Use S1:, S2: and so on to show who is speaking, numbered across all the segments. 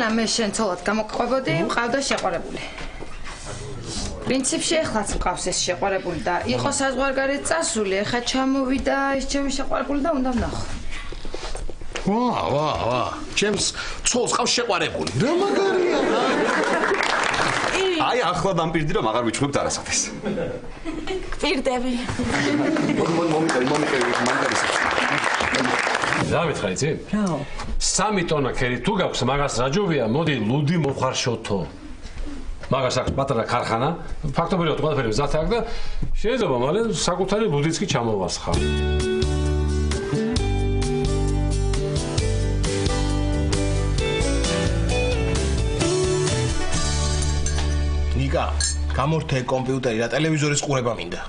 S1: მანამ მე შენ ცოლად გამოგყვებოდი, მყავდა შეყვარებული. პრინციპში ეხლაც მყავს ეს შეყვარებული და იყო საზღვარგარეთ წასული, ეხლა ჩამოვიდა ეს ჩემი შეყვარებული და უნდა ვნახო.
S2: ვა, ჩემს ცოლს ყავს შეყვარებული. რა მაგარია.
S3: აი ახლა დამპირდი რომ აღარ ვიჩვენებ არასოდეს.
S1: პირდები.
S3: მომიტევი, მანდარის.
S4: რა მითხარ იცი?
S1: რა?
S4: 3 ტონა ქერი თუ გაქვს, მაგას რაჯობია, მოდი ლუდი მოხარშოთო. მაგას აქვს პატარა ქარხანა, ფაქტობრივად ყველაფერი მზად აქვს და შეიძლება მალე საკუთარი ლუდიც კი ჩამოვასხა.
S2: ნიკა, გამორთე კომპიუტერი და ტელევიზორის ყურება მინდა.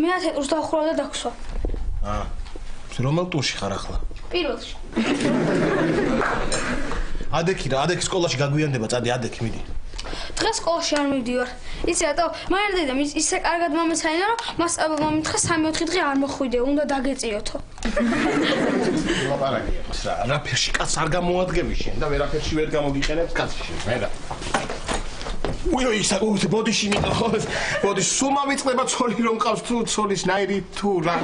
S5: მე 10 ტურს დავხურავ და დაგსვა.
S2: რომელ ტურში ხარ ახლა?
S5: პირველში.
S2: ადექი სკოლაში გაგვიანდება, წადი ადექი მიდი.
S5: დღეს სკოლაში არ მივდივარ. იცი რატო? მაგრამ დედამ ისე კარგად მომეცაინა, რომ მას მომითხრა 3-4 დღე არ მოხვიდე, უნდა დაგეწიოთო.
S2: ლაპარაკია ეს რა, რაფერში კაც არ გამოადგები შენ და ვერაფერში ვერ გამოგიყენებ კაცი შენ, მერა. უი, ბოდიში მინდა ხო? ბოდიში სულ მომიწყდება ცოლი რომ ყავს თუ ცოლის ნაირი თუ რა.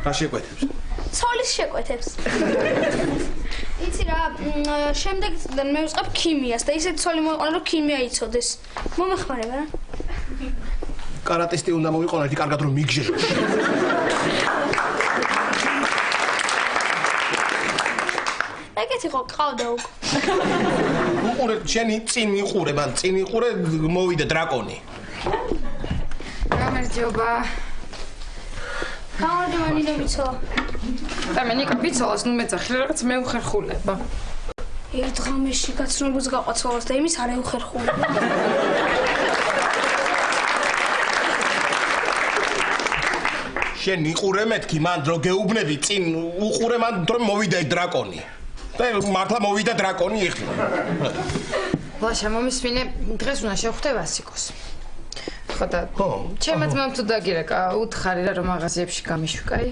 S5: რა შეკვეთებს? ცოლის შეკვეთებს. იცი რა, შემდეგ წლიდან მე ვწყებ ქიმიას და ისეთი ცოლი მოიყვანა რომ ქიმია იცოდეს. მომეხმარება რა.
S2: კარატისტი უნდა მოიყვანა, ერთი კარგად რომ მიგჟერო.
S5: ეგეთი ხო ყავდა უკვე.
S2: უყურე, შენი წინ იყურე, მოვიდა დრაკონი.
S1: გამარჯობა.
S5: გამარჯობა ნინო ვიცო.
S1: და მე ნიკა ვიცოლას ნუ მეძახილე რაღაც მე უხერხულება.
S5: ერთ ღამეში გაცნობებს გაყვაცვალას და იმის არ ეუხერხულება.
S2: შენ იყურე მეთქი მან დრო გეუბნები წინ უყურე მან დრო მოვიდა დრაკონი. და მართლა მოვიდა დრაკონი ეხლა.
S1: ლაშა მომისმინე დღეს უნდა შევხვდე ვასიკოს. ხოდა ჩემაც მამ თუ დაგირეკა უთხარი რა რომ მაღაზიებში გამიშვკაი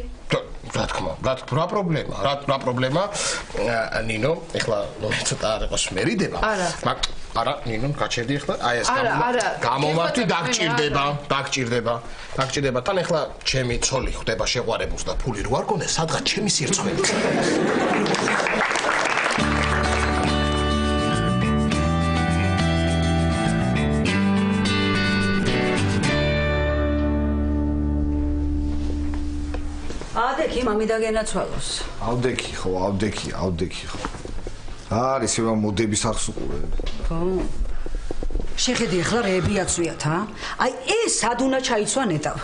S2: რა თქმა რა პრობლემა ნინო ეხლა ცოტა არ იყოს მერიდება არა ნინო გაჩერდი ეხლა აი ეს გამომართვი დაგჭირდება თან ეხლა ჩემი ცოლი ხდება შეყვარებულს და ფული რო არ გონე სადღაც ჩემი სირცხველი
S6: ავდექი მამიდა გენაცვალოს.
S7: ავდექი ხო. არის რა მოდების ახს უყურე.
S6: ხო. შეხედი ახლა რეები აწვიათ, ჰა? აი ეს სად უნდა ჩაიცვა ნეტავ.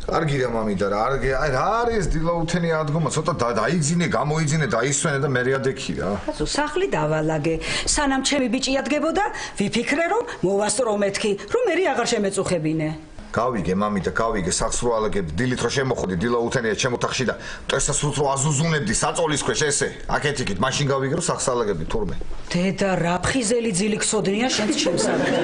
S7: კარგი რა მამიდა რა. აი რა არის დილაუთენი ადგომა, ცოტა დაიგზინე, გამოიძინე, დაისვენე და მე რეადექი რა.
S6: კაცო, სახლი დავალაგე. სანამ ჩემი ბიჭი ადგებოდა, ვიფიქრე რომ მოვასწრო მეთქი, რომ მე აღარ შემეწუხებინე.
S7: გავიგე მამიდა, სახლს რო ალაგებ, დილით რო შემოხოდი, დილაუთენია ჩემ ოთახში და მტვერსას რო აზუზუნებდი საწოლის ქვეშ ესე. აქეთ იქით, მაშინ გავიგე რომ სახლს ალაგები თურმე.
S6: დედა რა ფხიზელი ძილი ქსოდნია შენს ჩემსადმი.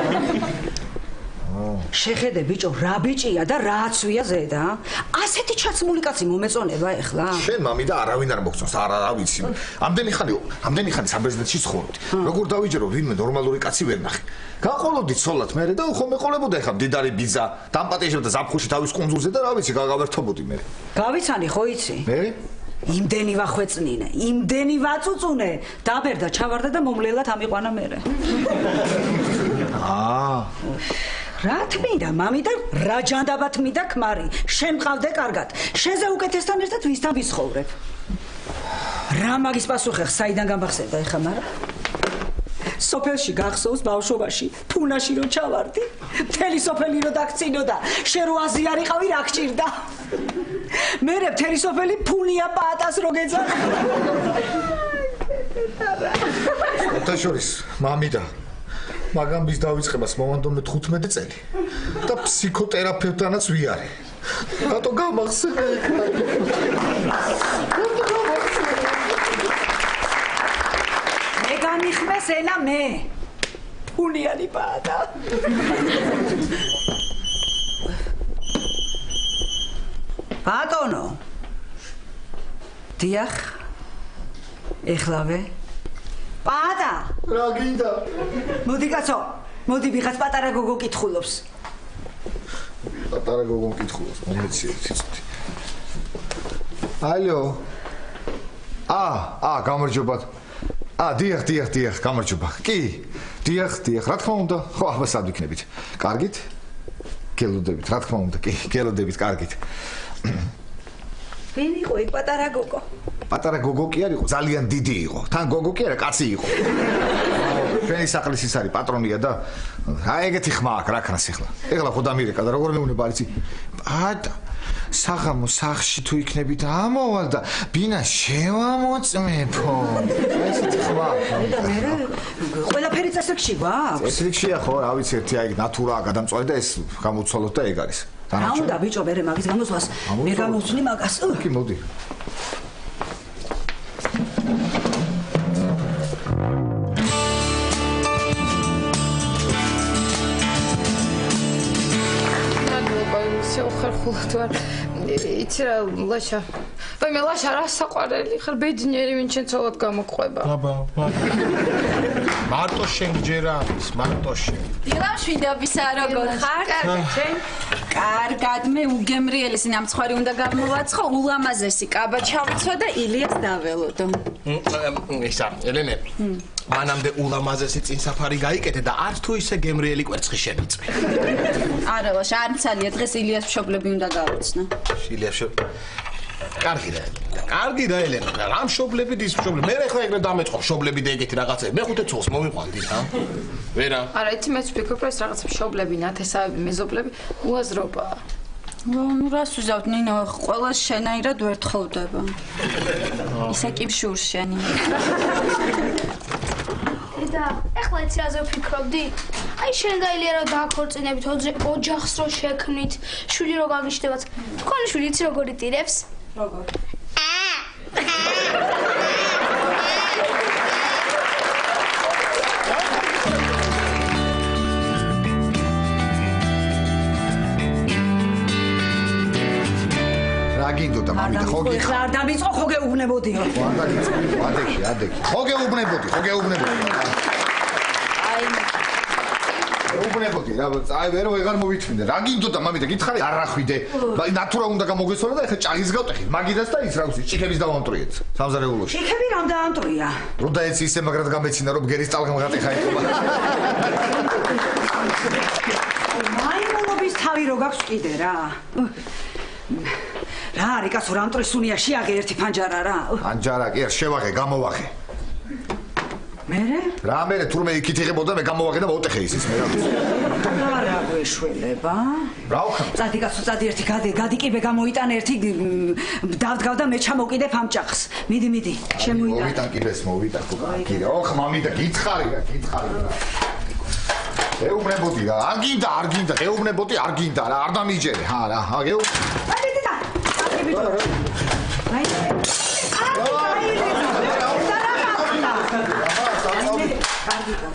S6: შეხედე ბიჭო, რა ბიჭია და რა აცვია ზედა? ასეთი ჩაცმული კაცი მომეწონება ეხლა?
S7: შენ მამიდა არავინ არ მოგწონს, არა ვიცი. ამდენი ხანი საბერძნეთში ცხოვრობდი. როგორ დავიჯერო ვინმე ნორმალური კაცი ვერ ნახე. გაყოლოდი ცოლად მე და ხომ მეყოლებოდა ეხლა მდიდარი ბიძა, დამპატიჟებდა ზაფხულში თავის კუნძულზე და რა ვიცი, გავერთობოდი მე.
S6: გავიცანი ხო იცი?
S7: მე?
S6: იმდენი ვახვეწნინე, იმდენი ვაწუწუნე, დაბერდა, ჩავარდა და მომლელად ამიყვანა მერე. რა თმინდა მამიდან რა ჯანდაბა თმინდა ქმარი შენ მყავდე კარგად შენზე უკეთესთან ერთად ვისთან ვიცხოვრებ რა მაგის პასუხი საიდან გამახსენდა ეხა მარა სოფელში გახსოვს ბავშვობაში თუნაში რო ჩავარდი მთელი სოფელი რო დაგწინოდა შენ რო აზიარიყავი რა გჭირდა მე მთელი სოფელი ფუნია პატას რო გეძახა
S7: ოთაშორის მამიდა მაგამ ვის დავიწყებას მომანდომე 15 წელი და ფსიქოთერაპევტანაც ვიარე რატო გამახსენე
S6: მე განიხმეს ენა მე ფუნიანი პატა ბატონო დიახ ეხლავე პატა
S7: რა გინდა
S6: მოდი კაცო მოდი ვიღაც პატარა გოგო კითხულობს
S7: პატარა გოგო კითხულობს მომეცი ერთი წუთი ალო გამარჯობათ დიახ გამარჯობა კი დიახ რა თქმა უნდა ხო აბა სად ვიქნებით კარგით გელოდებით რა თქმა უნდა კი გელოდებით კარგით
S6: ვინ იყო იქ პატარა გოგო
S7: პატარა გოგო კი არ იყო ძალიან დიდი იყო თან გოგო კი არა კაცი იყო ჩვენი სახლის ის არის პატრონია და ეგეთი ხმა აქვს რა ქნას ეხლა ხო დამირეკა და როგორ მეუნება იცი პატა საღამო სახში თუ იქნებით ამოვალ და ბინა შევამოწმებო ესეთი ხმა
S6: და მე ყველაფერი წესრიგში გვაქვს
S7: წესრიგშია ხო რა ვიცი ერთი აი ნატურაა გადამწვარი და ეს გამოცვალოთ და ეგ არის
S6: რა უნდა ბიჭო მე მაგის გამოსვლას მე გამოვცვლი მაგას
S7: კი მოდი
S1: ხერხულად ვარ იცი რა ლაშა ვაიმე ლაშა რა საყვარელი ხარ ბედნიერი ვინ შენ ცოლად გამოყვება
S2: აბა მარტო შენ გჯერა მარტო შენ
S8: დილამშვიდობისა როგორ ხარ კარგად მე უგემრიელი სინამცხვარი უნდა გამოვაცხო ულამაზესი კაბა ჩავიცვა და ილიას დაველოდო
S2: ისა ელენე მანამდე ულამაზესი წინსაფარი გაიკეთე და არც თუ ისე გემრიელი კვერცხი შემიწვე
S8: არა ლაშა არ მცალია დღეს ილიას მშობლები უნდა გავუცნო
S2: ილიას კარგი და ელენე რა მშობლები დის მშობლები მე ახლა ეგრე დამეწყო მშობლები და ეგეთი რაღაცები მე ხუთე წელს მოვიყვანდი რა ვერა
S1: არა იცი მე ვფიქრობ ეს რაღაც მშობლები ნათესავები მეზობლები უაზრობაა
S8: ну რას ვიზავთ ნინო ყველა შენაირად ვერ თხოვდება ისე კი შურს შენი
S5: და ეხლა იცი რაზე ვფიქრობდი აი შენ და ილია რა დააქორწინებით ოჯახს რო შექმნით შვილი რო გაგიშდებათ თქვენი შვილი იცი როგორ იტირებს
S8: როგორ
S7: გინდოდა მამიდა ხო გიხარ
S6: ხარ დამიწყო ხო გეუბნებოდიო
S7: ადექი ხო გეუბნებოდი
S8: აი
S7: გეუბნებოდი რა აი ვეღარ მოვითმინე რა გინდოდა მამიდა გითხარი არ ახვიდე ნატურა უნდა გამოგესვერო და ეხა ჭაღის გავტეხი მაგიდას და ის რა ვიცი ჭიქების დავამტრიეთ სამზარეულოში
S6: ჭიქები რამ დაამტრია
S7: რო და ეცი ისე მაგრად გამეცინა რომ გერის ტალღამ გატეხა ეხება
S6: მაიმუნობის თავი რო გაქვს კიდე რა რა არის კაცო რა ამტრის უნია შეაგე ერთი ფანჯარა რა
S7: ფანჯარა კი არ შევაღე გამოვაღე
S6: მერე
S7: რა მერე თურმე იქით იღებოდა მე გამოვაღე და მოვტეხე ისიც მე
S6: რა გვეშველება
S7: რა ვქნა
S6: წადი კაცო წადი ერთი გადიკიბე გამოიტანე ერთი დავდგავ და მე ჩამოვკიდებ ამ ჭახს მიდი შემოიტანე
S7: მოვიტან კიბეს მოვიტან კი რა ოხ მამიდა გითხარი რა ეუბნებოდი რა არ გინდა ეუბნებოდი არ გინდა რა არ დამიჯერე რა გეუ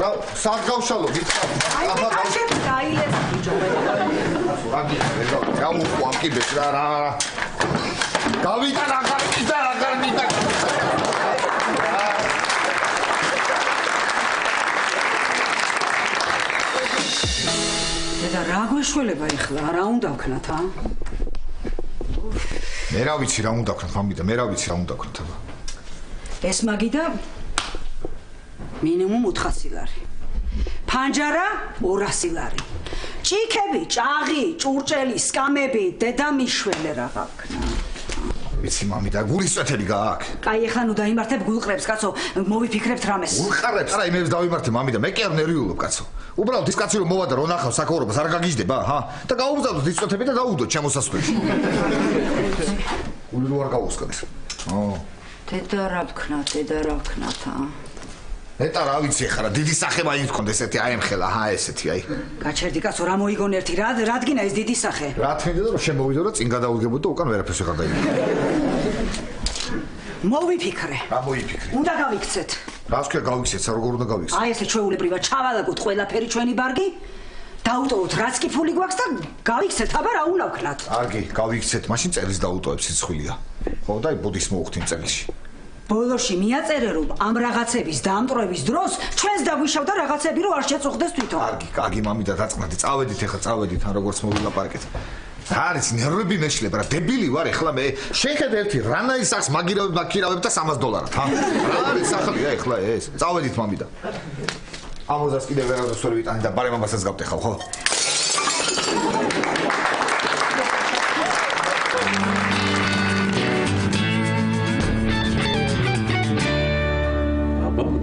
S7: რა საგავშალო გითხარ
S6: აბა გავშები დაილეს ბიჭო
S7: რა უყვა კიბეს რა გავიტან აღარ მიტან
S6: და რა გვეშველება ეხლა რა უნდა ვქნათ
S7: მე რა ვიცი რა უნდა ვქნათ მამიდა მე რა ვიცი რა უნდა ვქნათ აბა
S6: ეს მაგიდა მინიმუმ 400 ლარი ფანჯარა 200 ლარი. ჭიქები, ჭაღი, ჭურჭელი, სკამები, დედამიშვენე რა გაქვს.
S7: ვიცი მამიდა, გულის წვეთები გააქვს.
S6: კაი, ეხლა ნუ დაიმართებ გულყრებს, კაცო, მოვიფიქრებთ რამეს.
S7: გულყრებს? არა, იმებს დავიმართე მამიდა, მე კი არ ნერვიულობ, კაცო. უბრალოდ ის კაცი რომ მოვა და რო ნახავ საქაურობას არ გაგიჟდება, ჰა? და გაუმზადოთ ის წვეთები და დაუდოთ ჩემოსასვლელში. გული რო არ გაუსკდეს.
S6: დედა რა ვქნათ,
S7: ეტა რა ვიცი ხარა, დიდი სახე მაინც გქონდეს ესეთი აემხელა, ჰა ესეთი აი.
S6: გაჩერდი კაცო, რა მოიგონ ერთი, რა დგინა ეს დიდი სახე?
S7: რა თქმა რომ შემოვიდო და წინ გადავუდგებოდ და უკან ვერაფერს ვეღარ დაიმე.
S6: მოვიფიქრე.
S7: რა მოიფიქრე?
S6: უნდა გავიქცეთ.
S7: რას ქვია გავიქცეთ, როგორ უნდა გავიქცეთ?
S6: აი ესე ჩვეულებრივად ჩავალაგოთ ყველაფერი ჩვენი ბარგი. დაუტოვოთ რაც კი ფული გვაქვს და გავიქცეთ, აბა რა უნდა ვქნათ?
S7: კარგი, გავიქცეთ, მაშინ წერილს დაუტოვებ სიცხვილია. ხო და აი ბუდის მოუხდი წერილში.
S6: ბოლოში მიაწერე რომ ამ რაღაცების დამტროების დროს ჩვენს დაგვიშავდა რაღაცები რომ არ შეწუხდეს თვითონ.
S7: კარგი, მამიდა დაწყნადი, წავედით ახლა, წავედით, ან როგორც მოვილაპარაკეთ. არის ნერვები მეშლება რა, დებილი ვარ ახლა მე. შეხედე ერთი რანაის სახს მაგირავებ და $300, ჰა? რა არის ახლა ახლა ეს? წავედით მამიდა. ამოზას კიდე ვერავის ვერ ვიტანი და ბარემ ამასაც გავტეხავ, ხო?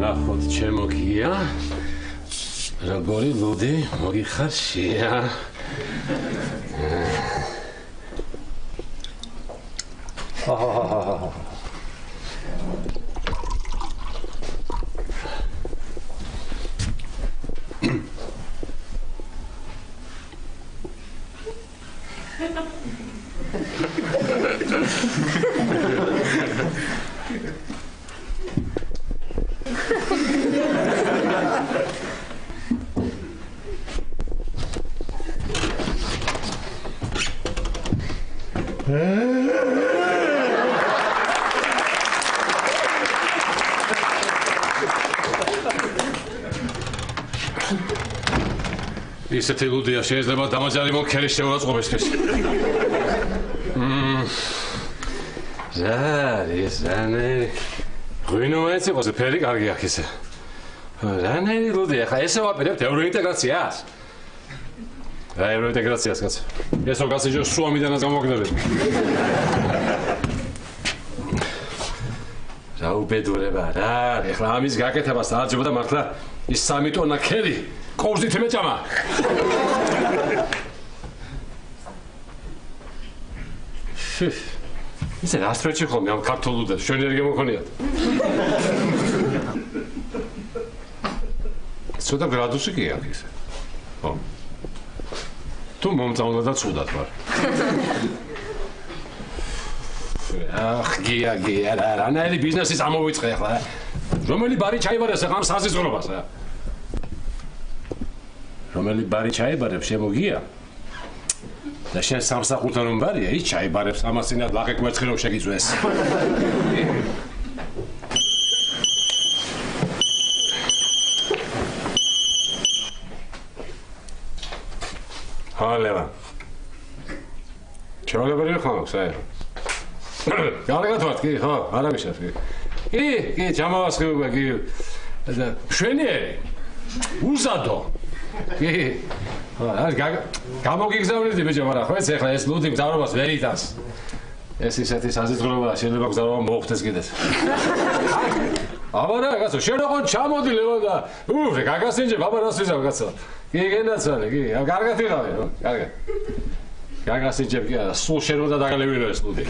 S4: ნახოთ ჩემო გია როგორი ლუდი მოგიხარშია ისეთი ლუდია შეიძლება დამაჯარი მოკერის შევაწყობისთვის. ზანერი. ღვინოაც იყოს ფერი კარგი აქ ისე. რანერი ლუდია, ხა ესე ვაპირებთ ევროინტეგრაციას. რა ევროინტეგრაციას კაცო. ესო გასიჯო სუამიდანაც გამოგდებით. რა უბედურება რა, ეხლა ამის გაკეთებას დააჯობა და მართლა ის 3 ტონა ქერი კორზით მეჭამა. ისე რასტრეჩი ხოლმე ამ ქართულუდებს, შენი რიგე მოგონიათ. ცოტა გრადუსი კი აქვს ისე. ხო. თუ მომწონდა და ცუდად ვარ. გია, რანაირი ბიზნესი წამოვიწყე ახლა. რომელი ბარი ჩაიბარეს ახლა ამ საზიზღრობას რა. რომელი ბარი ჩაიბარებს შემოგია? და შენ სამსახურთან რომ ბარია, ის ჩაიბარებს ამას წინათ ლაღი კვერცხი რომ შეგიწვეს. ჰალევა. ჩავლებერი ხომ საერთოდ. კარგად ვარ კი, ხო, არა მიშას კი. კი, ჩამავასხივება კი. შვენიერი. უზადო. კი. აი, გამოგიგზავნიდი ბიჭო, მაგრამ ხო ეს ახლა ეს ლუდი მგზავრობას ვერ იტანს. ეს ისეთი საზღვრებაა, შეიძლება გზავრობა მოხდეს კიდეც. აბა რა, კაცო, შენ ოღონდ ჩამოდი ლევან და გაგასინჯებ, აბა რას ვიზავ, კაცო. კი, გენაცვალე, კი, კარგად ვიყავი, ხო, კარგად. გაგასინჯებ კი არა, სულ შენ უნდა დაგალევინო ეს ლუდი.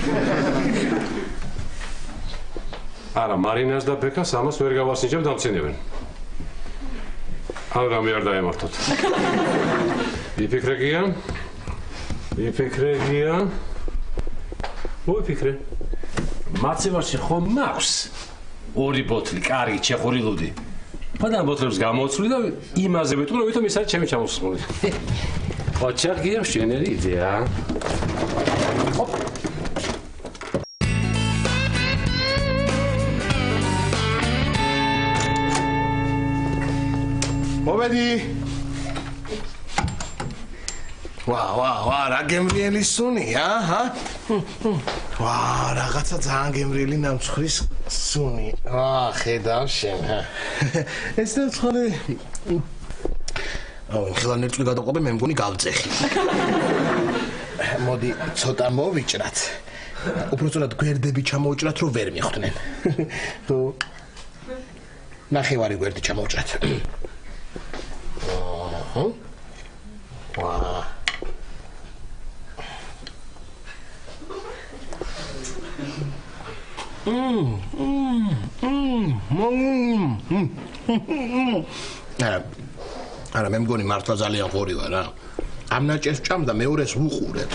S4: არა, მარინას და ბეკას ამას ვერ გავასინჯებ, დამცინებენ. ან რამე არ დაემართოთ. ვიფიქრე გია. მოვიფიქრე. მაცივარში ხომ მაქვს 2 ბოთლი, კარგი, ჩეხური ლუდი. მაგრამ ბოთლებს გამოვცვლი და იმაზე ვიტყვი, რომ ვითომ ის არის ჩემი ჩამოსული. ოჩარ გია შენერი იდეა.
S2: მოვედი. ვა, რა გემრიელი სუნია, ჰა? ვა, რაღაცა ძალიან გემრიელი ნამცხვრის სუნი. ხედავ შენ, ჰა. ეს ნამცხვარი აუ, ხილან ერთული გადაყვები მე მგონი გავწეხი. მოდი, ცოტა მოვიჭრათ. უბრალოდ გვერდები ჩამოვჭრათ, რომ ვერ მიხვდნენ. თუ ნახევარი გვერდი ჩამოვჭრათ. ვა. არა მე მგონი მართლა ძალიან ღორი ვარ რა. ამ ნაჭერს ვჭამ და მეორეს ვუყურებ.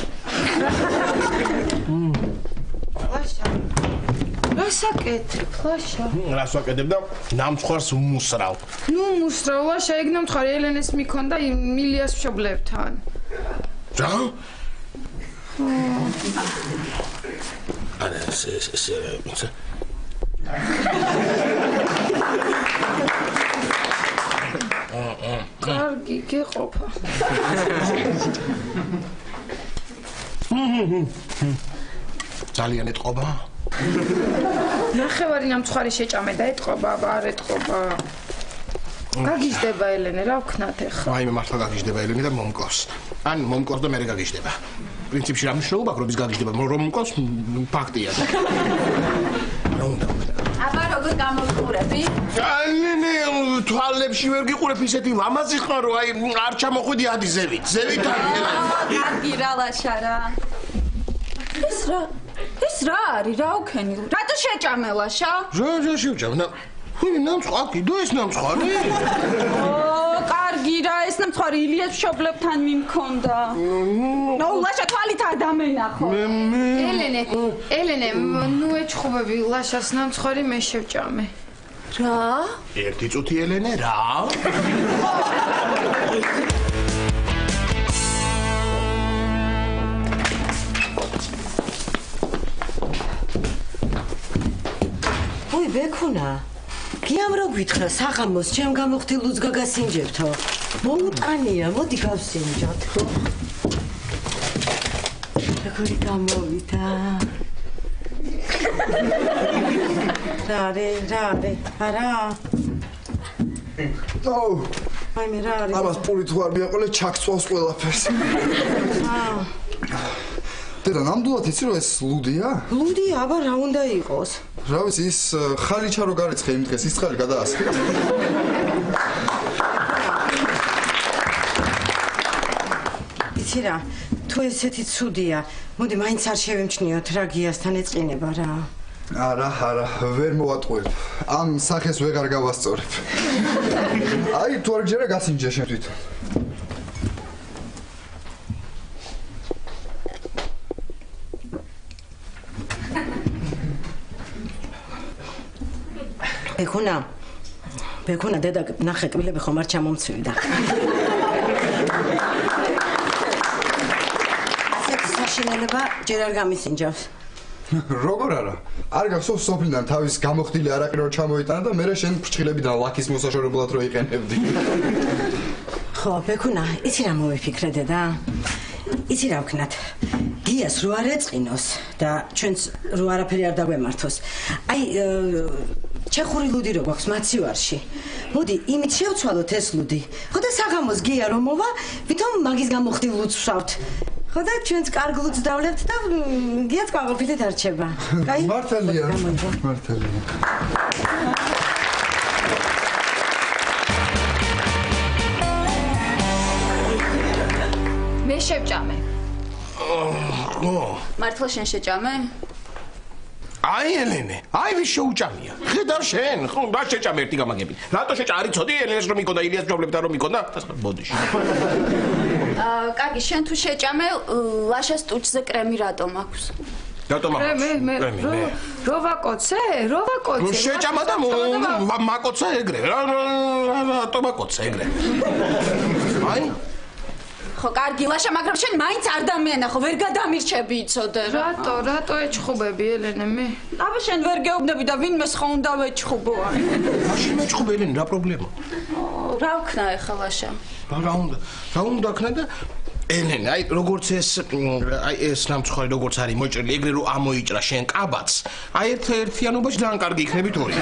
S1: ლაშა. რასაკეთებ, ლაშა?
S2: რასაკეთებ და ნამცხვარს უმუსრავ.
S1: ნუ მუსრავ, ლაშა, ეგ ნამცხვარი ელენეს მიქონდა მილიას მშობლებთან.
S2: რა? არა, ეს
S1: კარგი, გეყოფა.
S2: ძალიან ეთყობა?
S1: ნახევარი ნამცხვარი შეჭამე და ეთყობა, არ ეთყობა. გაგიჟდება ელენე, რა ვქნათ ახლა?
S2: აი მე მართლა გაგიჟდება ელენე და მომკოს. ან მომკოს და მე გაგიჟდება. პრინციპში რა მნიშვნელობა აქვს, რომ ის გაგიჟდება, რომ მომკოს ფაქტია. რა უნდა ვქნა?
S8: აბა როგორ გამოვიყურები?
S2: ანე თვალებში ვერ გიყურებ ისეთი ლამაზი ხარ რომ აი არ ჩამოხვიდი ადი ზევით არის
S8: კარგი რა ლაშა რა ეს რა არის რა უქენი რატო შეჭამე ლაშა
S2: რა შევჭამ ნამცხვარი კიდო ეს ნამცხვარი
S8: კარგი რა ეს ნამცხვარი ილიას მშობლებთან მიმქონდა ნუ ლაშა თვალით არ დამენახო
S1: ელენე ნუ ეჩხუბები ლაშას ნამცხვარი მე შევჭამე
S8: რა?
S2: ერთი წუთი ელენე რა?
S9: ой, ბექუნა. გიამრო გითხრა საღამოს ჩემ გამოხდილ ლუძგა გასინჯებთო. მოუტანია, მოდი გავსინჯოთ. როგორი გამოვიდა? რა არა
S3: აუ
S9: აი მე რა არის
S3: ამას პული თუ არ მიაყოლე ჩაქცვავს ყველაფერს და ნამდვილად იცი რომ ეს ლუდია?
S9: ლუდია, აბა რა უნდა იყოს?
S3: რა ვიცი ის ხალიჩა რო გარეცხე იმ დღეს ის ხალი გადაასხე
S9: იცი რა თუ ესეთი ცუდია მოდი მაინც არ შევემჩნიოთ რა გიასთან ეწყინება რა
S3: არა, ვერ მოვატყუებ. ამ სახეს ვეღარ გავასწორებ. აი, თუ არ გჯერა გასინჯე შენ თვითონ.
S9: ბექუნა, დედა ნახე კბილები ხომ არ ჩამომცვიდა. ასეთი საშინელება ჯერ არ გამისინჯავს.
S3: როგორ არა? არ გახსოვს სოფლიდან თავის გამოხდილი არაყი რო ჩამოიტანა და მერე შენ ფრჩხილებიდან ლაქის მოსაშორებლად რო იყენებდი.
S9: ხო, ბექუნა, იცი რა მოვიფიქრე დედა? იცი რა ვქნათ? გიას რო არ ეწყინოს და ჩვენც რო არაფერი არ დაგვემართოს. აი, ჩეხური ლუდი რო გვაქვს მაცივარში. მოდი, იმით შევცვალოთ ეს ლუდი. ხო და საღამოს გია რომ მოვა, ვითომ მაგის გამოხდილ ლუდს ვსვავთ. ხო და ჩვენც კარგ ლუდს დავლებთ და გიაც კვაღოფილით არჩება. კაი?
S3: მართალია. მართალია.
S8: მე შევჭამე. მართლა შენ შეჭამე?
S2: აი ელენე, აი ვის შეუჭამია. ხედავ შენ, ხო, რა შეჭამე ერთი გამაგები. რატო შეჭა არის ცოდი ელენეს რომ მიკონდა ილიას მშობლებთან რომ მიკონდა? ბოდიში.
S8: კარგი, შენ თუ შეჭამე, ლაშას ტუჩზე კრემი რატომ აქვს?
S2: რატომ აქვს?
S1: მე რო ვაკოცე?
S2: შეჭამა და მაკოცე ეგრე. რატომ მაკოცე ეგრე? აი
S8: ხო, კარგი, ლაშა, მაგრამ შენ მაინც არ დამიანახო, ვერ გადამირჩები იცოდე რა.
S1: რატო ეჩხუბები ელენე მე?
S8: აბა შენ ვერ გეუბნები და ვინმეს ხო უნდა ვეჩხუბო?
S2: მაშინ მეჩხუბე ელენე, რა პრობლემა?
S8: რა ვქნა ეხლა ლაშა?
S2: რა უნდა ქნა და ელენე, აი როგორც ეს ნამცხვარი როგორც არის მოჭრილი, ეგრე რომ ამოიჭრა შენ კაბაც, აი ერთიანობაში ძალიან კარგი იქნებით ორი.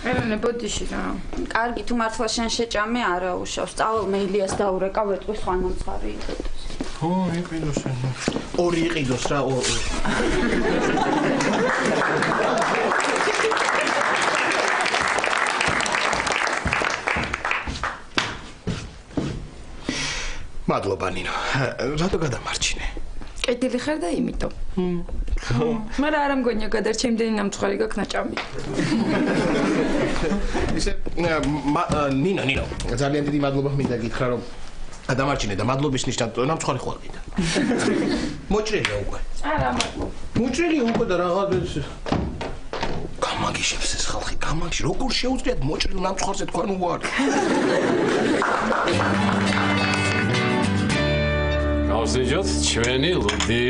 S1: ერონე ბოდიში რა.
S8: კარგი, თუ მართლა შენ შეჭამე, არა უშავს. წავალ მე ილიას დაურეკა, ვეტყვის ხანამცხარი იყიდოს.
S2: იყიდოს. ორი იყიდოს რა, ორი. მადლობა ნინო. რატო გადამარჩინე?
S1: კეთილი ხარ და იმიტომ. მაგრამ არ მგონია გადარჩემდენი ნამწყარი გაქვს ნაჭამი.
S2: ისე ნინო, ძალიან დიდი მადლობა მინდა გითხრა რომ გადამარჩინე და მადლობის ნიშნად ნამწყარი ხوار გინდა. მოჭრილია უკვე.
S1: არა მადლობა.
S2: მოჭრილია უკვე და რაღაც გამაგიშებს ეს ხალხი, გამაგიში როგორ შეუძლიათ მოჭრილ ნამწყარზე თქვენ უარი.
S4: გავსინჯოთ ჩვენი ლუდი.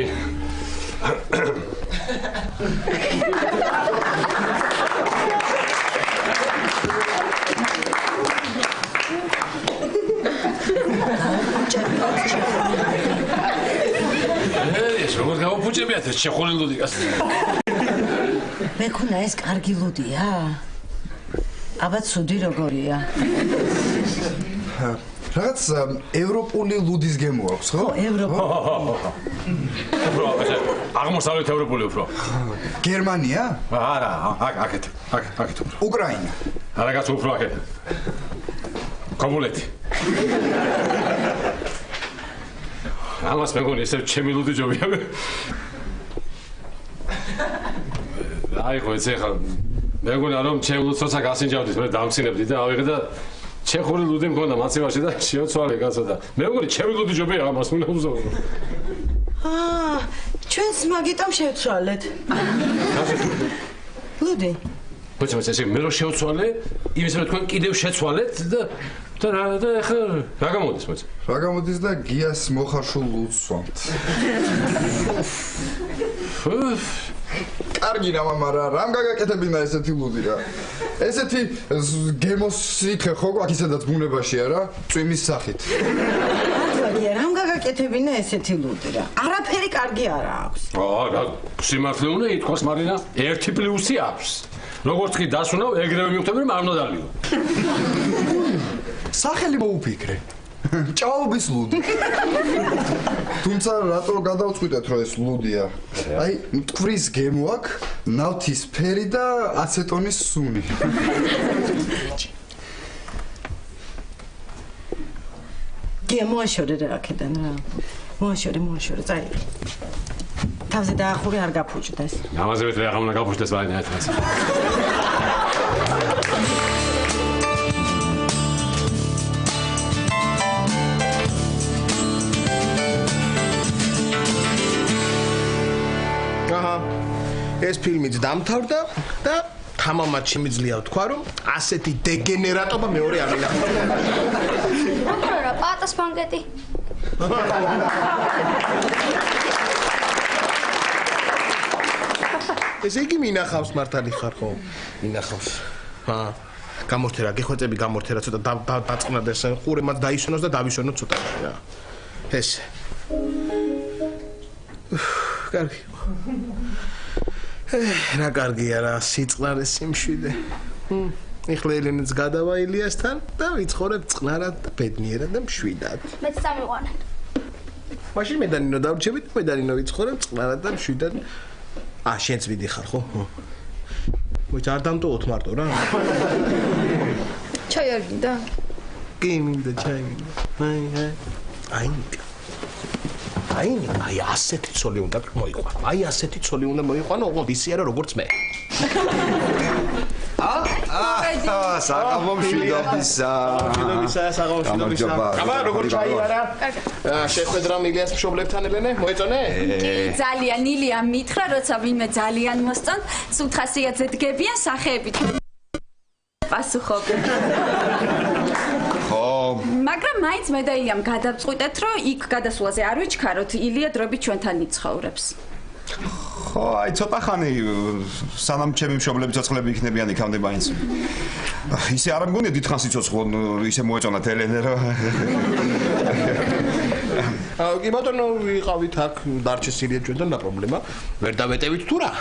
S4: ეს როგორ გავუპუჭებიათ ეს შეხული ლუდიკას?
S9: მეკუნა ეს კარგი ლუდია? აბა ცუდი როგორია?
S3: რაღაც ევროპული ლუდის გემო აქვს, ხო?
S9: ევროპული.
S4: უფრო აღმოსავლეთ ევროპული უფრო.
S3: გერმანია?
S4: არა, აქეთ უფრო.
S3: უკრაინა.
S4: არაგაც უფრო აქეთ. კომულეთი. ამას მეგონი ესე ჩემი ლუდი ჯობია. აი ხო ეს ახლა მეგონა რომ ჩემ ლუდს როცა გასინჯავდით მე დამცინებდი და ავიღე და ჩეხური ლუდი მქონდა მაცივარში და შეოცვალე კაცო და მეგონი ჩემი ლუდი ჯობია ამას უნდა უზოვრო.
S9: ჩვენს მაგიტომ შევცვალეთ. ლუდი.
S4: ბოჭმაც ესე მე რო შევცვალე, იმის მე თქვენ კიდევ შეცვალეთ და ახლა რა გამოდის მოც?
S3: რა გამოდის და გიას მოხარშულ ლუდს ვამთ. კარგი რა მამა რა, რამ გაგაკეთებინა ესეთი ლუდი რა. ესეთი გემოს სითხე ხო გვაქვს ისედაც ბუნებაშია რა, წვიმის სახით.
S9: მართლია, რამ გაგაკეთებინა ესეთი ლუდი რა. არაფერი კარგი არა აქვს.
S4: რა, სიმართლე უნდა ითქვას, მარინა, ერთი პლუსი აქვს. როგორც კი დასუნავ, ეგრევე მივხვდები, რომ არ უნდა დალიო.
S3: სახელი მოუფიქრე. ჭაობის ლუდი. თუმცა რატო გადავწყვიტეთ რომ ეს ლუდია? აი, მტკვრის გემო აქვს, ნავთის ფერი და აცეტონის სუნი.
S9: გემოაშორე რა აქედან რა. მოაშორე, წაი. თავზე დაახურე არ გაფუჭდეს.
S4: ამაზე მეტყვი აღარ უნდა გაფუჭდეს მარინა ერთმანეთს.
S2: ეს ფილმიც დამთავრდა და თამამად შემიძლია ვთქვა რომ ასეთი დეგენერატობა მეორე არ
S5: რა პატას ბანკეტი.
S2: ეს იგი მინახავს მართალი ხარ ხო? მინახავს. გამორთერა, გეხვეწები გამორთერა ცოტა დაწყნარდა ეს ყურემაც დაისვენოს და დავისვენოთ ცოტაში რა. ეს. კარგი. რა კარგია რა, სიწყნარე სიმშვიდე. ეხლა ელენეც გადავა ილიასთან და ვიცხოვრებ წყნარად და ბედნიერად და მშვიდად.
S5: მეც წამიყვანეთ.
S2: მაშინ მე და ნინო დავრჩებით, მე და ნინო ვიცხოვრებ წყნარად და მშვიდად. შენც ვიდიხარ ხო? მოიცა არ დამტოვოთ მარტო რა.
S1: ჩაი არ გინდა?
S2: კი მინდა ჩაი მინდა. აი ასეთი ცოლი უნდა მოიყვანო. აი ასეთი ცოლი უნდა მოიყვანო, ოღონდ ისე არა როგორც მე.
S3: საღამომშვიდობისა.
S2: აბა როგორ ჩაიარა? შეხვედრა ილიას მშობლებთან ელენე, მოეწონე?
S8: კი, ძალიან ილია მითხრა, როცა ვინმე ძალიან მოსწონთ, სულ ხასიათზე დგებიან სახეებით. პასუხობენ. მაგრამ მაინც მე და ილიამ გადავწყვიტეთ, რომ იქ გადასვლაზე არ ვიჩქაროთ, ილია დროებით ჩვენთან იცხოვრებს.
S3: ხო, აი ცოტა ხანი სანამ ჩემი მშობლები ცოცხლები იქნებიან იქამდე მაინც. ისე არ მგონია დიდხანს იცოცხლონ, ისე მოეწონათ ელენე რა.
S2: კი ბატონო, ვიყავით აქ დარჩესილია ჩვენთან და პრობლემა. ვერ დავეტევით თუ რა.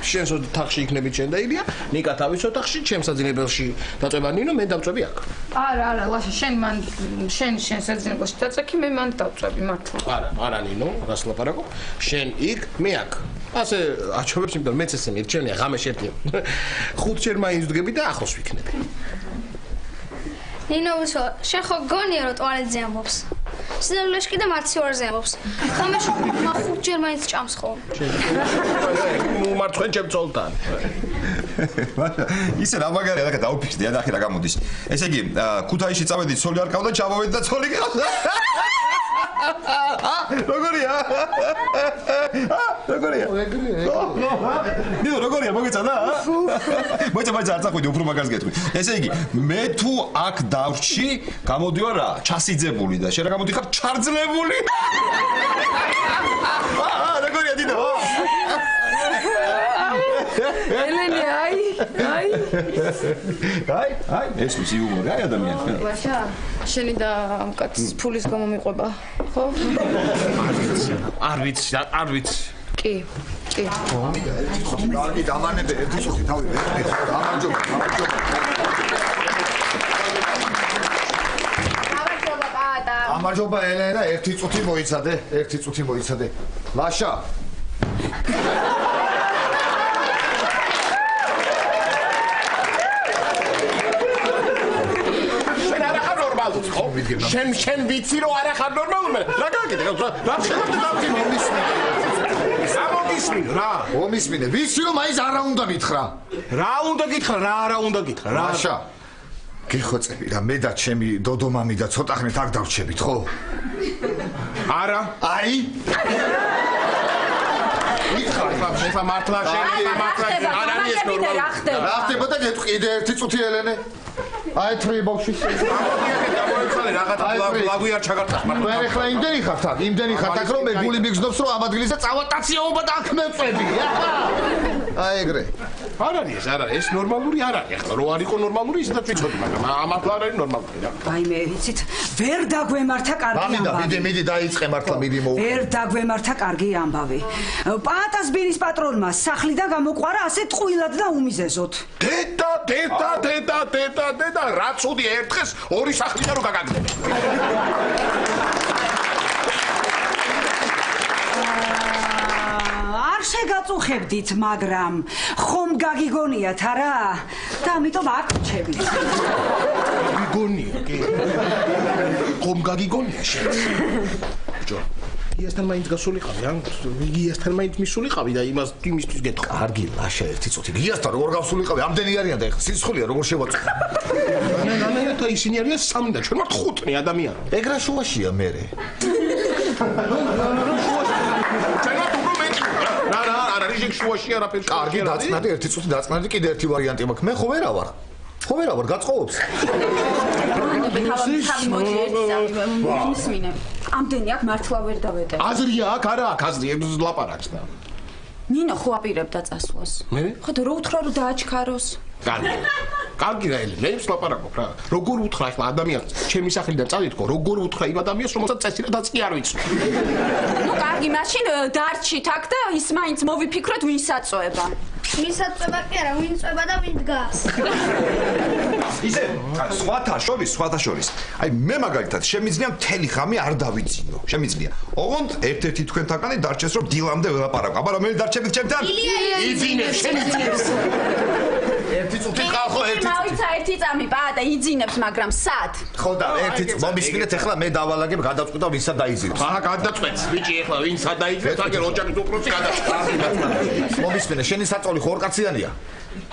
S2: შენს ოთახში იქნებით შენ და ილია, ნიკა თავის ოთახში, ჩემს საძინებელში დაწვება ნინო, მე დავწვევი აქ.
S1: არა, ლაშა, შენ საძინებელში დაწვევი, მე მან დავწვევი მართლა.
S2: არა ნინო, რას ლაპარაკობ? შენ იქ, მე აქ. ასე აჩვენებს, იმიტომ მეც ესე მირჩენია ღამე შევდივარ. 5 ჯერ მაინც ვდგები და ახლოს ვიქნები.
S5: ნინო, შენ ხო გონია რომ ტუალეტზე ამბობს? სინამდვილეში კიდე მარციორზე ამბობს. ღამეში 5 ჯერ მაინც ჭამს ხოლმე.
S2: მომარცხენ ჩემ წოლთან.
S10: ისე რა მაგარია რა დაუფიქრდი და ახლა რა გამოდის. ესე იგი, ქუთაისში წავედით, ცოლი არ ყავდა, ჩავავედი და ცოლი ყავდა. როგორია? როგორია? ნუ როგორია მოგეცადა? მოიცა არ წახვიდი უფრო მაგარს გეტყვი. ესე იგი, მე თუ აქ დავრჩი, გამოდივარ რა, ჩასიძებული და შენ რა გამოდიხარ ჩარძლებული. როგორია დიდო?
S1: ელენე,
S10: აი, ეს ვიცი იუმორი, აი ადამიანი.
S1: ლაშა, შენი და ამ კაცის ფულის გამო მიყვება, ხო?
S2: არ ვიცი.
S1: კი.
S7: კარგი, დამანებე, ერთი წუთი თავი ვერ. გამარჯობა. გამარჯობა ელენა, ერთი წუთი მოიცადე. ლაშა. შენ ვიცი რომ არ ახარ ნორმალური რა გაგიდე რა შეიძლება გამოგისმინე რა მომისმინე ვიცი რომ მაინც არა უნდა გითხრა რა უნდა გითხრა რა არა უნდა გითხრა რა შა გიხოცები რა მე და ჩემი დოდომამი და ცოტა ხნით აქ დავრჩებით ხო არა აი ითხრა ხა მართლა შენ არ არის ეს ნორმალური რა ხდება და გეტყვი ერთი წუთი ელენე აი თრი ბოქში გამოიწალე რაღაცა ლაგვი არ ჩაგარტყა მე ახლა იმდენი ხართ აქ რომ მე გული მიგზნობს რომ ამ ადგილზე წავატაციაობა და აქ მეწვევი აი ეგრე არ არის ეს ნორმალური არ არის ახლა რო არ იყო ნორმალური ისედაც ვიცოდი მაგრამ ამათლა არ არის ნორმალური რა
S6: აი მე ვიცით ვერ დაგვემართა კარგი ამბავი
S7: მიდი დაიწყე მართლა მიდი მოუყო
S6: ვერ დაგვემართა კარგი ამბავი პატას ბირის პატრონმა სახლიდან გამოყვარა ასე ტყუილად და უმიზეზოდ
S2: დედა რა ცუდი ერთხეს ორი სახლიდან რო გაგაგდები
S6: არ შეგაწუხებდით მაგრამ ხომ გაგიგონიათ არა და ამიტომ აქ ვჩებით
S2: გიგონია კი ხომ გაგიგონია შენ ბჭო იასთან მაინც გასულიყავი ან იასთან მაინც მისულიყავი და იმისთვის გეტყვი
S7: კარგი ლაშა ერთი წუთი იასთან როგორ გავსულიყავი ამდენი არიან და ეხლა სიცხულია როგორ შევაწყვე
S2: და ისინი არიან 3 და ჩვენ ვართ 5 ადამიანი
S7: ეგრა შუაშია მე
S2: რა რიჟეკ შუაში არაფერი
S7: კარგი დაწნადი ერთი წუთი დაწნადი კიდე ერთი ვარიანტი მაქვს მე ხო ვერავარ გაწყობს
S8: მისმინე ამდენი აქ მართლა ვერ დავეტე
S2: აზრია აქ არა აქ აზრია ლაპარაკს და
S8: ნინო ხო აპირებდა წასვლას
S2: მე
S8: ხო და რო უთხრა რომ დააჩქაროს
S2: კარგი რა ელენე ლაპარაკობ რა როგორ უთხრა ახლა ადამიანს ჩემი სახელიდან წავიდქო როგორ უთხრა იმ ადამიანს რომელსაც წესი და დაწი არ ვიცი
S8: ნუ კარგი მაშინ დარჩით აქ და ის მაინც მოვიფიქროთ ვინ საწოება
S5: მისაწובה კი არა ვინ წובה და ვინ დგას
S10: ისე სხვათა შორის აი მე მაგალითად შემიძლია მთელი ხამი არ დავიძინო შემიძლია ოღონდ ერთ-ერთი თქვენთანკანი დარჩეს რომ დილამდე ველაპარაკო აბა რომელი დარჩებით ჩემთან
S2: იძინებს შემიძლია
S7: ერთი წუთი ხალხო
S8: ერთი წამი პაატა იძინებს მაგრამ სად
S7: ხო და ერთი მომისმინეთ ახლა მე დავალაგებ გადაწყვეტ და ვინსა დაიძინებს
S2: აჰა გადაწყვეტ ბიჭი ახლა ვინსა დაიძინებს აგერ ოჯახის უფროსი გადაწყვეტ
S7: მომისმინე შენი საწოლი ხო ორკაციანია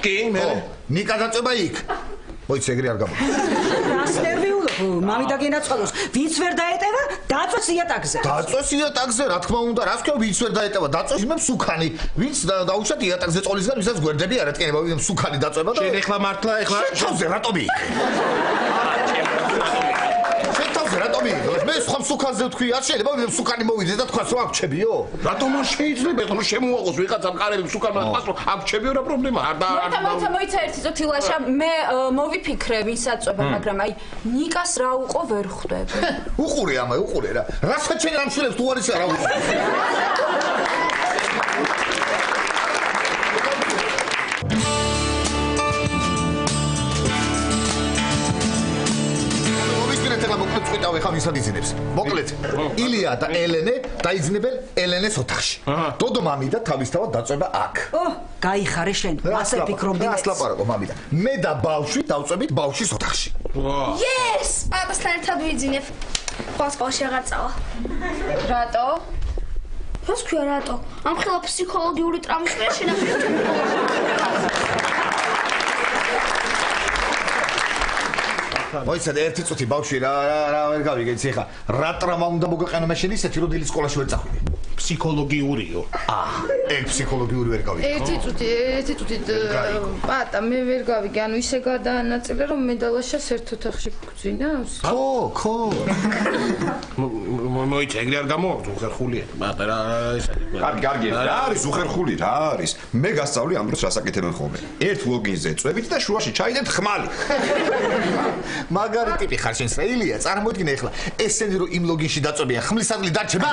S2: კი მე
S7: ნიკა დაწვება იქ მოიცი ეგრე არ გამოდის
S6: რას ნერვიულობ მამი და გენაცხადოს ვინც ვერ დაეტევა დაწვეს იატაკზე
S7: რა თქმა უნდა რას ქვია ვინც ვერ დაეტევა დაწვეს მე მსუქანი ვინც დაუშვათ იატაკზე წოლისგან ვისაც გვერდები არ ეტკენება ვინ მსუქანი დაწვება და
S2: შენ ახლა მართლა
S7: შენ თავზე რატომი მე სხვა სუკანზე ვთქვი, არ შეიძლება სუკანი მოვიდეს და თქვას რომ აღჩებიო?
S2: რატომ არ შეიძლება რომ შემოაღოს ვიღაცამ კარები სუკანმა თქვას რომ აღჩებიო რა პრობლემა? არ და
S8: მოიცა ერთი ზოთილაშა მე მოვიფიქრე ვინსაც წובה, მაგრამ აი ნიკას რა უყო ვერ ხვდები.
S7: უყურე ამა, უყურე რა. რასაც შენ ამშილებს თუ არ იცი რა უყურე. წვიტავე ხა ვინსად იძინებს. მოკლედ, ილია და ელენე დაიძინებენ ელენეს ოთახში. დოდო მამიდა თავისთავად დაწובה აქ.
S6: გაიხარე შენ, ასე ფიქრობდი.
S7: რას ლაპარაკო მამიდა? მე და ბავშვი დავწვევით ბავშვის ოთახში.
S5: Yes! პაპასთან ერთად ვიძინებ. სხვა სკოლაში აღარ წავა. რატო? რას ქვია რატო? ამ ხელა ფსიქოლოგიური ტრამვის მე შენახეთ.
S7: მოიცადე ერთი წუთი ბავშვი რა ვერ გავიგეთ ეხა რა ტრამა უნდა მოგეყენო მე შენ ისეთი რომ დილის სკოლაში ვერ წახვიდე ფსიქოლოგიურიო ეგ ფსიქოლოგიური ვერ გავიგე
S1: ერთი წუთი პატა მე ვერ გავიგე ანუ ისე გადაანაწილე რომ მე და ლაშას ერთ ოთახში გვძინავს
S7: ხო
S2: მოიცა ეგრე არ გამოვაგდო უხერხულია პატა რა
S10: კარგი რა არის უხერხული რა არის მე გასწავლი ამ დროს რასაკეთებენ ხოლმე ერთ ლოგინზე წვევით და შუაში ჩაიდებთ ხმალი
S7: მაგარი ტიპი ხარ შენ სეილია წარმოიდგინე ახლა ესენი რომ იმ ლოგინში დაწვებიან ხმლისადლი დარჩება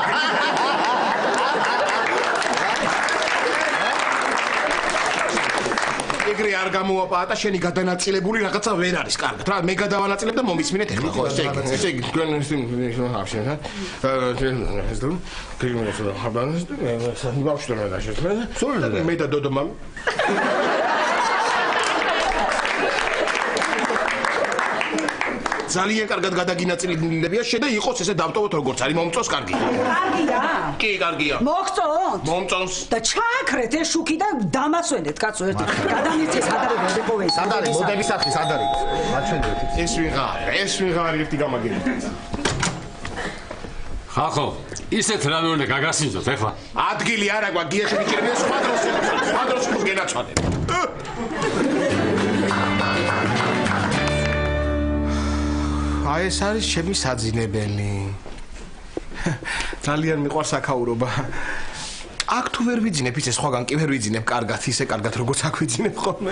S2: ეგრე არ გამოვაპატა შენი გადანაწილებული რაღაცა ვერ არის კარგად რა მე გადავანაწილებ და მომისმინეთ ახლა ხო ესე იგი თქვენ მე და დოდო მამი ძალიან კარგად გადაგინაწილებია შენ და იყოს ესე დავტოვოთ როგორც არის მომწონს კარგია
S6: კარგია
S2: კი კარგია
S6: მოგწონთ
S2: მომწონს
S6: და ჩააქრეთ ეს შუქი და დამასვენეთ კაცო ერთი გადამიწეს ადარებო დეპოვე
S7: სადარი მოდების სახი სადარი მაჩვენეთ
S2: ეს ვიღარ ერთი გამაგერი
S4: ხახო ისეთ რამე უნდა გაგასინძოთ ეხლა
S2: ადგილი არა გვა გიახი მიჭირებია სხვა დროს გენაცვალებ აი ეს არის ჩემი საძინებელი. ძალიან მიყვარს აქაურობა. აქ თუ ვერ ვიძინებ, ისე სხვაგან კი ვერ ვიძინებ კარგად, ისე კარგად როგორც აქ ვიძინებ ხოლმე.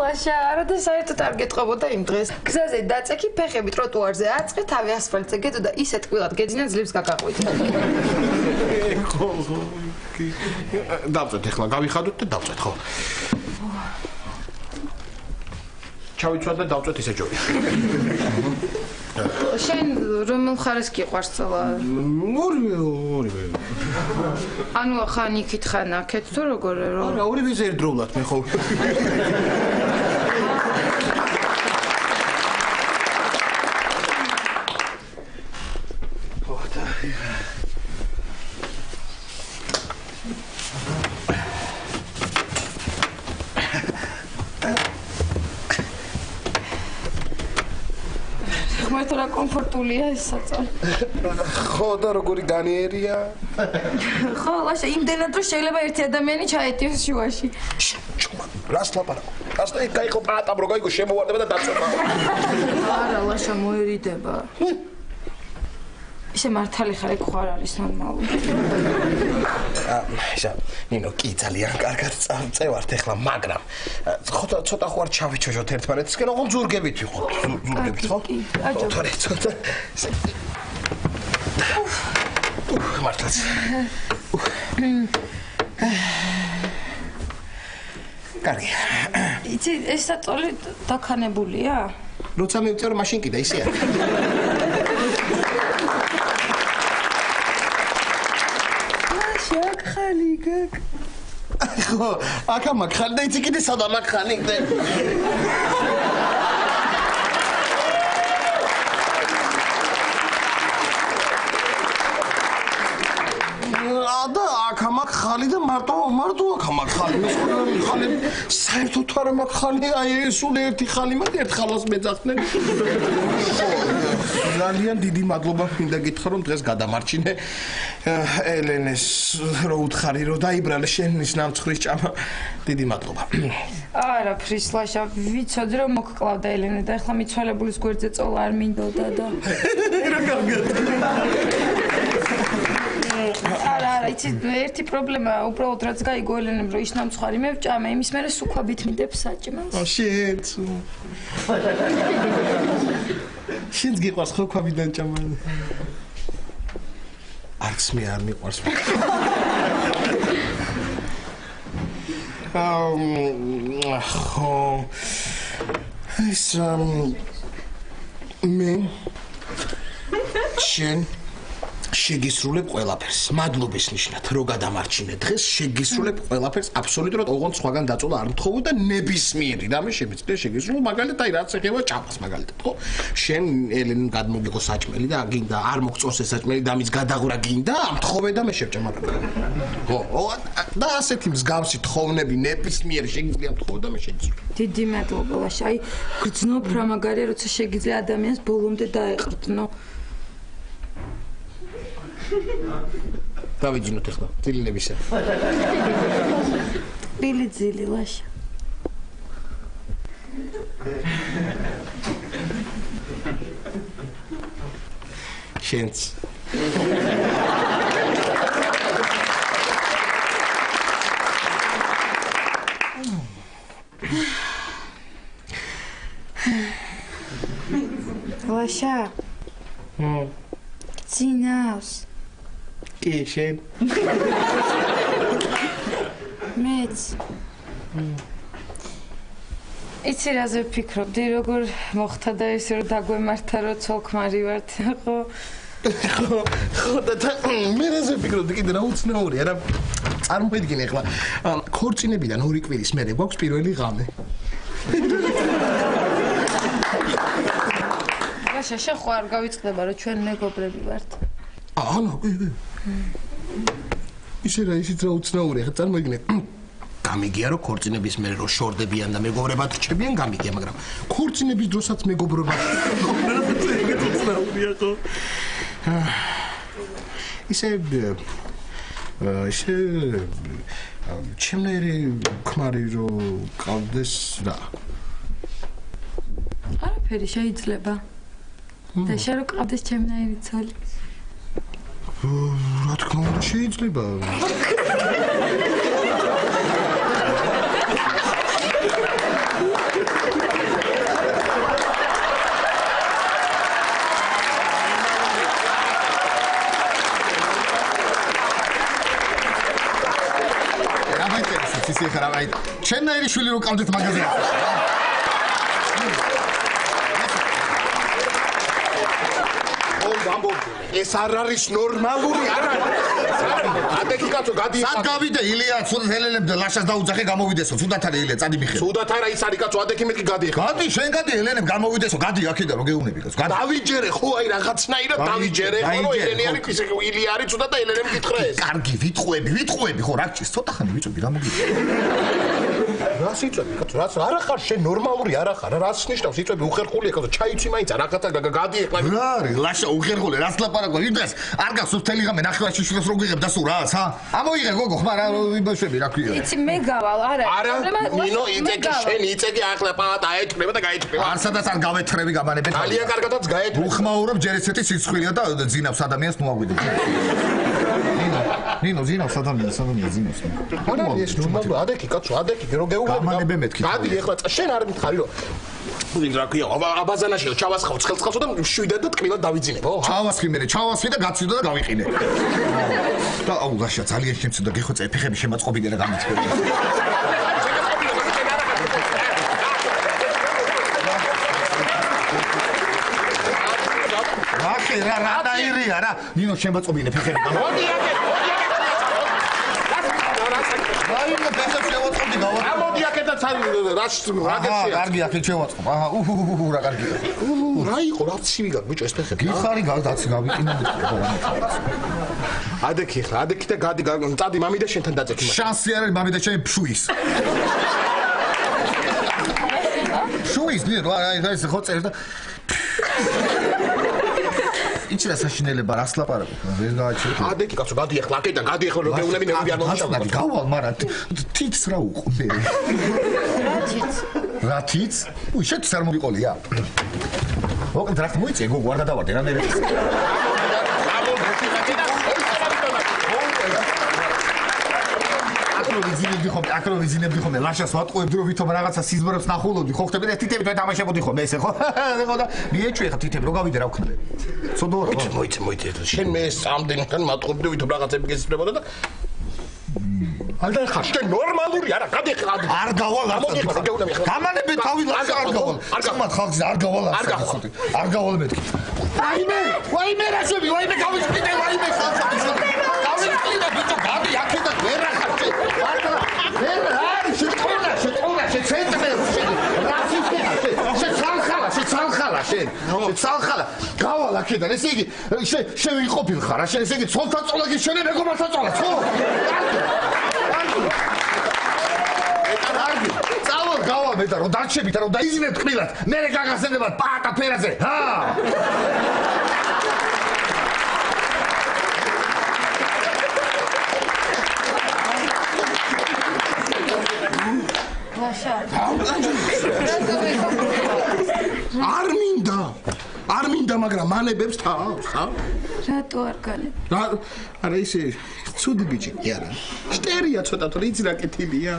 S1: ლაშა, არა და საერთოდ არ გეტყობოდა იმ დღეს. გზაზე დაწექი, ფეხები ტროტუარზე აწყე, თავი ასფალტზე გედო და ისეთ ყვილად გეძინა ძლებს გაგაყვით.
S2: ხო. დავწვეთ ახლა, გავიხადოთ და დავწვეთ, ხო? ჩავიცვათ და დავწვეთ ისე ჯორი.
S1: შენ რომელ მხარეს გიყვარს ცოლა?
S2: ორივე.
S1: ანუ ხან იქით ხან აქეთ თუ როგორ რო?
S2: არა, ორივეზე ერთდროულად მე ხო.
S1: მეთორა კომფორტულია ეს საწოლი.
S2: ხო და როგორი განიერია?
S1: ხო, ლაშა, იმდენად რომ შეიძლება ერთი ადამიანი ჩაეტიოს შუაში.
S2: რას ლაპარაკო? რას და იქ გაიყო პატამ რო გაიგო შემოვარდება და დაწოვა.
S1: არა, ლაშა მოერიდება. ისე მართალი ხარ ეგ ხარ არის ნორმალური.
S2: ისა, ნინო, კი ძალიან კარგად წევართ ახლა, მაგრამ ცოტა ხო არ ჩავიჩოჟოთ ერთმანეთისკენ, ოღონდ ზურგებით ვიყოთ. ზურგებით ხო? თორე ცოტა. მართლაც. კარგი.
S1: იცი, ეს საწოლი დაქანებულია?
S2: როცა მივწერო მაშინ კიდე ისე არის. ხალი გაკ. ხო, აკა მაგხალი და იცი კიდე სადა მაგხალი და. და აქ მაგხალი და მარტო აქ მაგხალი. ხალი საერთოდ არა მაგხალი, აი ეს სულ ერთი ხალი მაგ ერთ ხალას მეძახდნენ. ძალიან დიდი მადლობა მინდა გითხრა რომ დღეს გადამარჩინე ელენეს რო უთხარი რომ დაიბრალე შენის ნამცხვრის ჭამა. დიდი მადლობა.
S1: არა, ფრისლაშა, ვიცოდი რომ მოგკლავდა ელენე და ახლა მიცვალებულის გვერდზე წოლა არ მინდოდა და.
S2: რა კარგად.
S1: იცი ერთი პრობლემა უბრალოდ რაც გაიგო ელენემ რომ ის ნამცხვარი მე ვჭამე იმის მერე სუქობით მიდებს საჭმელს
S2: შენც შენც გიყვარს ხო ქვაბიდან ჭამა არც მე არ მიყვარს ხო ეს მე შენ შეგისრულებ ყველაფერს მადლობის ნიშნად რო გადამარჩინე დღეს შეგისრულებ ყველაფერს აბსოლუტურად ოღონდ სხვაგან დაწოლა არ მთხოვო და ნებისმიერი რამე შემიძლია შეგისრულო მაგალითად აი რაც ეხება ჭამას მაგალითად ხო შენ ელენ გადმოგიყო საჭმელი და გინდა არ მოგწონს ეს საჭმელი და მის გადაღვრა გინდა ამთხოვე და მე შევჭამ ხო და ასეთი მსგავსი თხოვნები ნებისმიერი შეგიძლია ამთხოვო და მე შეგისრულო
S1: დიდი მადლობა ლაშა აი გრძნობ რა მაგარია როცა შეგიძლია ადამიანს ბოლომდე დაეყრდნო
S2: დავიჯინოთ ახლა ძილებისა
S1: ბილი ძილი ლაშა
S2: შენც
S1: ლაშა ძინავს
S2: კი შენ
S1: მეც იცი რაზე ვფიქრობდი როგორ მოხდა და ეს რომ დაგვემართა რომ ცოლქმარი ვართ ხო
S2: ხო და მე რაზე ვფიქრობდი კიდე რა უცნაურია რა წარმოიდგინე ახლა ქორწინებიდან 2 კვირის მერე გვაქვს პირველი ღამე
S1: ლაშა შენ ხო არ გავიწყდება რომ ჩვენ მეგობრები ვართ
S2: ანუ ისე რა ისიც რა უცნაურია ხა წარმოიდგინე გამიგია რომ ქორწინების მერე რომ შორდებიან და მეგობრებად რჩებიან გამიგია მაგრამ ქორწინების დროსაც მეგობრებად უცნაურია ხო ისე ჩემნაირი ქმარი რომ ყავდეს რა
S1: არაფერი შეიძლება და შენ რო ყავდეს ჩემნაირი ცოლი
S2: რა თქმა უნდა შეიძლება
S7: ჩემნაირი შვილი რო ყავდეთ მაგაზე
S2: ეს არ არის ნორმალური არ არის ადექი კაცო გადი
S7: სად გავიდე ილია ცუდად ელენებდა ლაშას დაუძახე გამოვიდესო ცუდად არა ილია წადი მიხე
S2: ცუდად არა ის არის კაცო ადექი მე კი გადი
S7: გადი შენ გადი ელენებ გამოვიდესო გადი აქედან რო გეუნები კაცო გადი
S2: დავიჯერე ხო აი რაღაცნაირად დავიჯერე ხო ელენი არის ისე ილია არის ცუდად და ელენემ გითხრა ეს
S7: კარგი ვიტყუები ხო რა გჭირს ცოტა ხანი ვიწვევი რა მოგიწევი
S2: რა სიწვევი კაცო რაც არ ახარ შენ ნორმალური არ ახარ რას ნიშნავს სიწვევი უხერხულია კაცო ჩაიცი მაინც რაღაცა გადი ეხლა
S7: რა არის ლაშა უხერხული რას ლაპარაკობ იმდრეს არ გახსოვს თელი ღამე ნახევარში შვილს რო გიღებ და სულ რას ჰა ამოიღე გოგო ხმარ ვიბოშები რა ქვია
S1: იცი მე გავალ არა
S2: ნინო იწეგი შენ იწეგი ახლა პატა ეჭრება და გაეჭრება
S7: არსადაც არ გავეთხრები გამანებეთ
S2: ძალიან კარგადაც გაეჭრება
S7: უხმაურობ ჯერ ესეთი სიცხვილია და ძინავს ადამიანს მოაგვიდე ნინო ძინავს ადამიანს ძინავს
S2: არა ეს ნორმალურია ადექი კაცო ადექი რო გეუბნები გადი ეხლა შენ არ მითხარი რომ ვინ რა ქვია აბაზანაშიო ჩავასხავ ცხელცხალსო და შვიდად და ტკბილად დავიძინებო
S7: ჩავასხი მე ჩავასხი და გაცვიდა და გავიყინე და აუ ლაშა ძალიან შემცირდა გეხოწე ფეხები შემაწყობინე და გამიწევი რახე რა დაირია რა ნინო შემაწყობინე ფეხები
S2: მოდი აკეთე
S7: რაიმე ფეხებს შევაწყობდი გავა
S2: ამოდი აკეთე რას რაგეცია
S7: კარგი აქეთ შევაწყობ აჰა რა კარგია
S2: რა იყო რა ცივი გაქვს ბიჭო ეს ფეხები
S7: გიხარი გადაც გავიყინე
S2: ადექი ხა ადექი და გადი წადი მამი და შენთან დაწექი
S7: შანსი არ არის მამი და შენ ფშუის ფშუის ნი რა ეს ხო წერს და იჩრა საშინელება რას ლაპარაკობ ვერ გააჩერე
S2: ადექი კაცო გადი ახლა აქედან გადი ახლა რომ გეუნები ნებები არ მომშავდა
S7: გავალ მაგრამ თიც რა უყურე რა თიც უ შეც არ მოვიყოლია მოკლედ რა მოიწე გოგო არ გადავარდე რა მე აკროვიზინებდი ხომ ლაშას ვატყუებდი რომ ვითომ რაღაცა სიზმრებს ნახულობდი ხო ხტები და თითები თამაშებოდი ხომ ესე ხო და მიეჭვი ხა თითები რო გავიდე რა ვქნები ცოდოა
S2: მოიცე შენ მე სამდენთან მატყობდი ვითომ რაღაცები გესწრებოდა და ალდა ხა შენ ნორმალური არა გადიხარ
S7: არ გავალ გამანები თავი ლაშა არ გავალ არგამათ ხალხს არ გავალ არ გავალ მეთქი ვაიმე რაშები ვაიმე გავისკიდე ვაიმე ხალხს გავისკიდე ბიჭო გადი აქედან ვერ ახარჯე ვერ არის შეტყოლა შეცენტრე შეცალხალა შენ გავალ აქედან ესე იგი შევიყოფილ ხარ შენ ესე იგი ცოლთან წოლაგის შენ მეგობართან წოლა ხო წავალ გავალ მე და რომ დარჩები და რომ დაიზინებ თყილად მე გაგახსენებათ პაატა ფერაზე ჰა არ მინდა მაგრამ მანებებს თავს ხა
S5: რატო არ განებ
S2: არა ისე ცუდი ბიჭი კი არა შტერია ცოტა თორე იცი რა კეთილია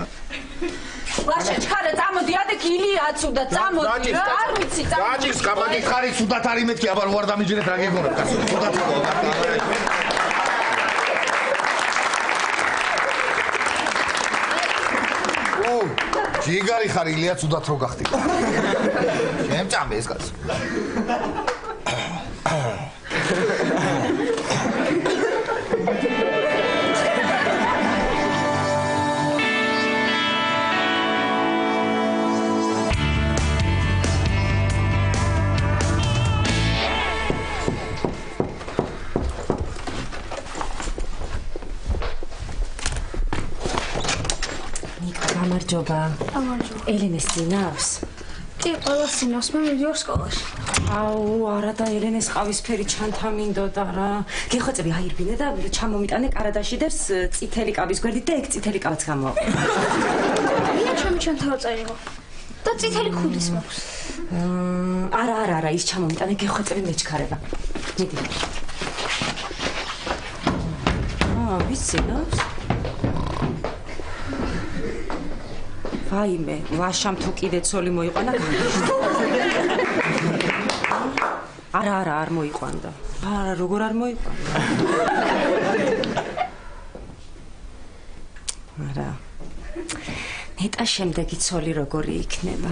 S8: ლაშა ჩქარა წამოდი ადექ ილია აცუდა წამოდი რა არ ვიცი
S7: გაჭის გამაგი ხარი ცუდათ არის მეთქი აბა რო არ დამიჯერეთ რა გეგონებ კაცო ცუდათ იყო ჯიგარი ხარ ილია ცუდათ რო გახდი შემჭამე ეს კაცო
S9: გამარჯობა.
S5: გამარჯობა.
S9: ელენეს წინავს?
S5: კი, ყველა წინავს, მე მივიდიო სკოლაში.
S9: აუ, არა და ელენეს ყავისფერი ჩანთა მინდოდა რა. გეხვეწები აირბინე და ჩამომიტანე კარადაშიდებს წითელი კაბის გვერდით და ეგ წითელი კაბაც გამოაყო.
S5: ვინ ჩემი ჩანთა რო წერიღო? და წითელი ხუდის მაქვს.
S9: არა, ის ჩამომიტანე გეხვეწები მეჩქარება. მიდი. ვიცინავს? ვაიმე, ვაშამ თუ კიდე ცოლი მოიყვანა გამიშტო. არა, არ მოიყვანდა. არა, როგორ არ მოიყვანდა? არა. ნეტა შემდეგი ცოლი როგორი იქნება?